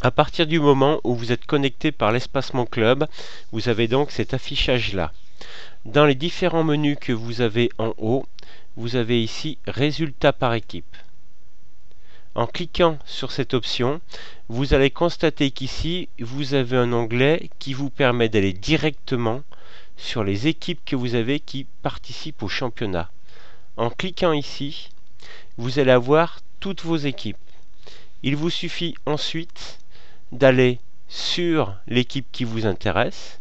À partir du moment où vous êtes connecté par l'espacement club, vous avez donc cet affichage-là. Dans les différents menus que vous avez en haut, vous avez ici résultats par équipe. En cliquant sur cette option, vous allez constater qu'ici, vous avez un onglet qui vous permet d'aller directement sur les équipes que vous avez qui participent au championnat. En cliquant ici, vous allez avoir toutes vos équipes. Il vous suffit ensuite d'aller sur l'équipe qui vous intéresse,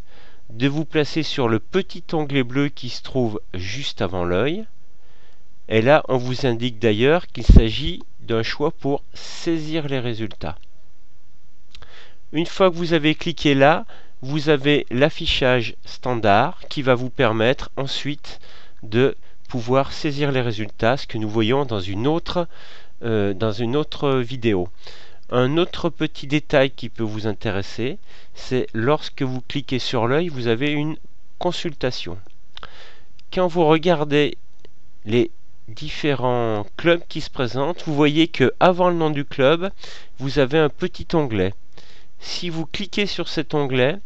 de vous placer sur le petit onglet bleu qui se trouve juste avant l'œil. Et là, on vous indique d'ailleurs qu'il s'agit d'un choix pour saisir les résultats. Une fois que vous avez cliqué là, vous avez l'affichage standard qui va vous permettre ensuite de pouvoir saisir les résultats, ce que nous voyons dans une autre vidéo. Un autre petit détail qui peut vous intéresser, c'est lorsque vous cliquez sur l'œil, vous avez une consultation. Quand vous regardez les différents clubs qui se présentent, vous voyez que avant le nom du club, vous avez un petit onglet. Si vous cliquez sur cet onglet,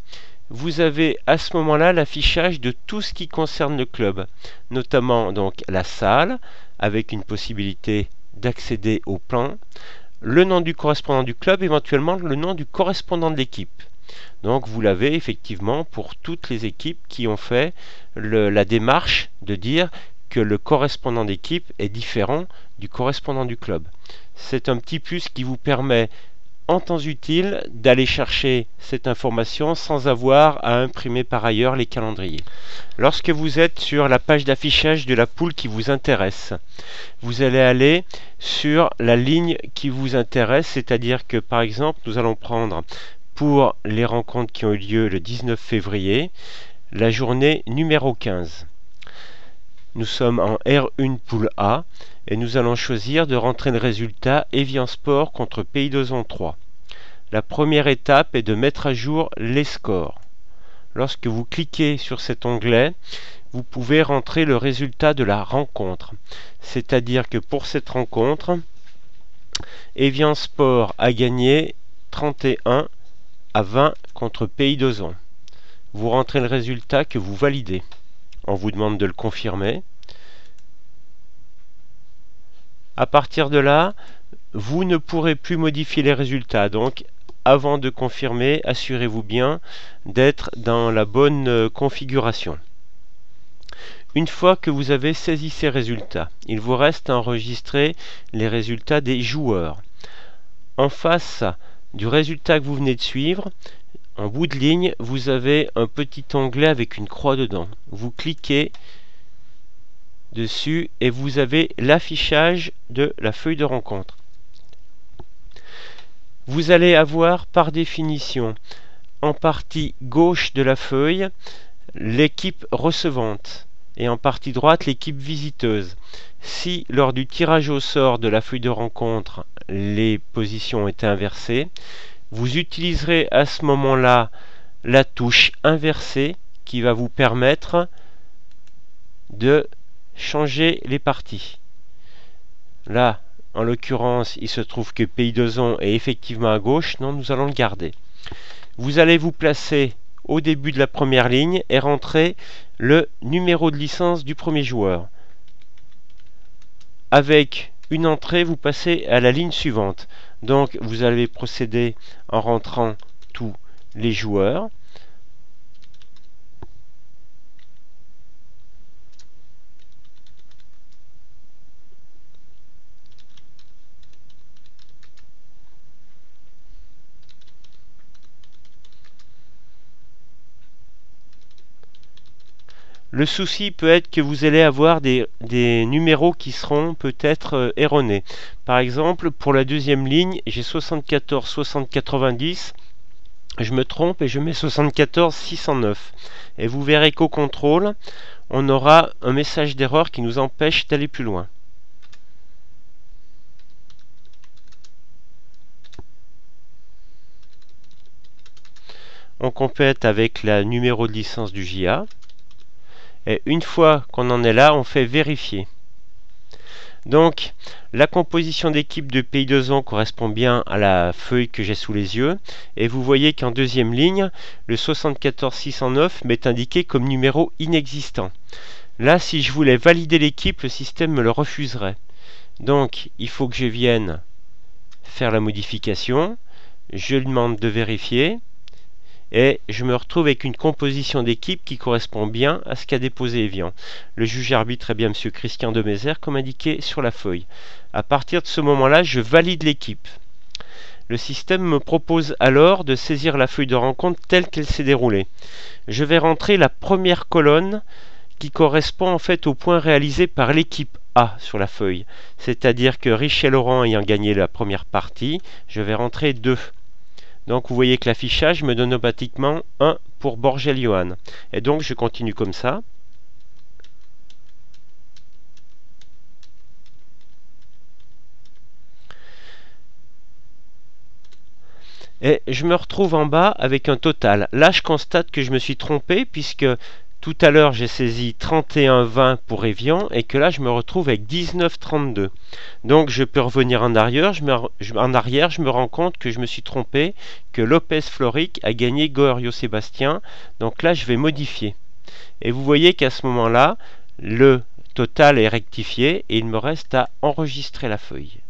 vous avez à ce moment-là l'affichage de tout ce qui concerne le club, notamment donc la salle, avec une possibilité d'accéder au plan, le nom du correspondant du club, éventuellement le nom du correspondant de l'équipe. Donc vous l'avez effectivement pour toutes les équipes qui ont fait la démarche de dire que le correspondant d'équipe est différent du correspondant du club. C'est un petit plus qui vous permet en temps utile d'aller chercher cette information sans avoir à imprimer par ailleurs les calendriers. Lorsque vous êtes sur la page d'affichage de la poule qui vous intéresse, vous allez aller sur la ligne qui vous intéresse, c'est-à-dire que par exemple nous allons prendre pour les rencontres qui ont eu lieu le 19 février la journée numéro 15. Nous sommes en R1 poule A et nous allons choisir de rentrer le résultat Evian Sport contre Pays d'Ozon 3. La première étape est de mettre à jour les scores. Lorsque vous cliquez sur cet onglet, vous pouvez rentrer le résultat de la rencontre. C'est-à-dire que pour cette rencontre, Evian Sport a gagné 31 à 20 contre Pays d'Ozon. Vous rentrez le résultat que vous validez. On vous demande de le confirmer. À partir de là, vous ne pourrez plus modifier les résultats. Donc, avant de confirmer, assurez-vous bien d'être dans la bonne configuration. Une fois que vous avez saisi ces résultats, il vous reste à enregistrer les résultats des joueurs. En face du résultat que vous venez de suivre, en bout de ligne, vous avez un petit onglet avec une croix dedans. Vous cliquez dessus et vous avez l'affichage de la feuille de rencontre. Vous allez avoir par définition en partie gauche de la feuille l'équipe recevante et en partie droite l'équipe visiteuse. Si lors du tirage au sort de la feuille de rencontre les positions étaient inversées, vous utiliserez à ce moment-là la touche inversée qui va vous permettre de changer les parties. Là, en l'occurrence, il se trouve que Pays d'Ozon est effectivement à gauche, non, nous allons le garder. Vous allez vous placer au début de la première ligne et rentrer le numéro de licence du premier joueur. Avec une entrée, vous passez à la ligne suivante. Donc, vous allez procéder en rentrant tous les joueurs. Le souci peut être que vous allez avoir des numéros qui seront peut-être erronés. Par exemple, pour la deuxième ligne, j'ai 74 60 90. Je me trompe et je mets 74 609. Et vous verrez qu'au contrôle, on aura un message d'erreur qui nous empêche d'aller plus loin. On complète avec le numéro de licence du JA. Et une fois qu'on en est là, on fait vérifier. Donc la composition d'équipe de Pays d'Ozan correspond bien à la feuille que j'ai sous les yeux, et vous voyez qu'en deuxième ligne, le 74 609 m'est indiqué comme numéro inexistant. Là, si je voulais valider l'équipe, le système me le refuserait. Donc il faut que je vienne faire la modification, je lui demande de vérifier, et je me retrouve avec une composition d'équipe qui correspond bien à ce qu'a déposé Evian. Le juge arbitre est bien M. Christian de Mézère, comme indiqué sur la feuille. À partir de ce moment-là, je valide l'équipe. Le système me propose alors de saisir la feuille de rencontre telle qu'elle s'est déroulée. Je vais rentrer la première colonne qui correspond en fait au point réalisé par l'équipe A sur la feuille. C'est-à-dire que Rich et Laurent ayant gagné la première partie, je vais rentrer 2. Donc vous voyez que l'affichage me donne automatiquement 1 pour Borgel Johan. Et donc je continue comme ça. Et je me retrouve en bas avec un total. Là je constate que je me suis trompé puisque tout à l'heure j'ai saisi 31,20 pour Evian et que là je me retrouve avec 19,32. Donc je peux revenir en arrière, je me rends compte que je me suis trompé, que Lopez Floric a gagné Goerio Sébastien. Donc là je vais modifier. Et vous voyez qu'à ce moment-là, le total est rectifié et il me reste à enregistrer la feuille.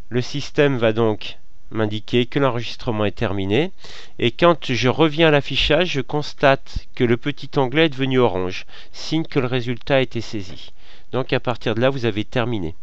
Le système va donc m'indiquer que l'enregistrement est terminé, et quand je reviens à l'affichage, je constate que le petit onglet est devenu orange, signe que le résultat a été saisi. Donc à partir de là, vous avez terminé.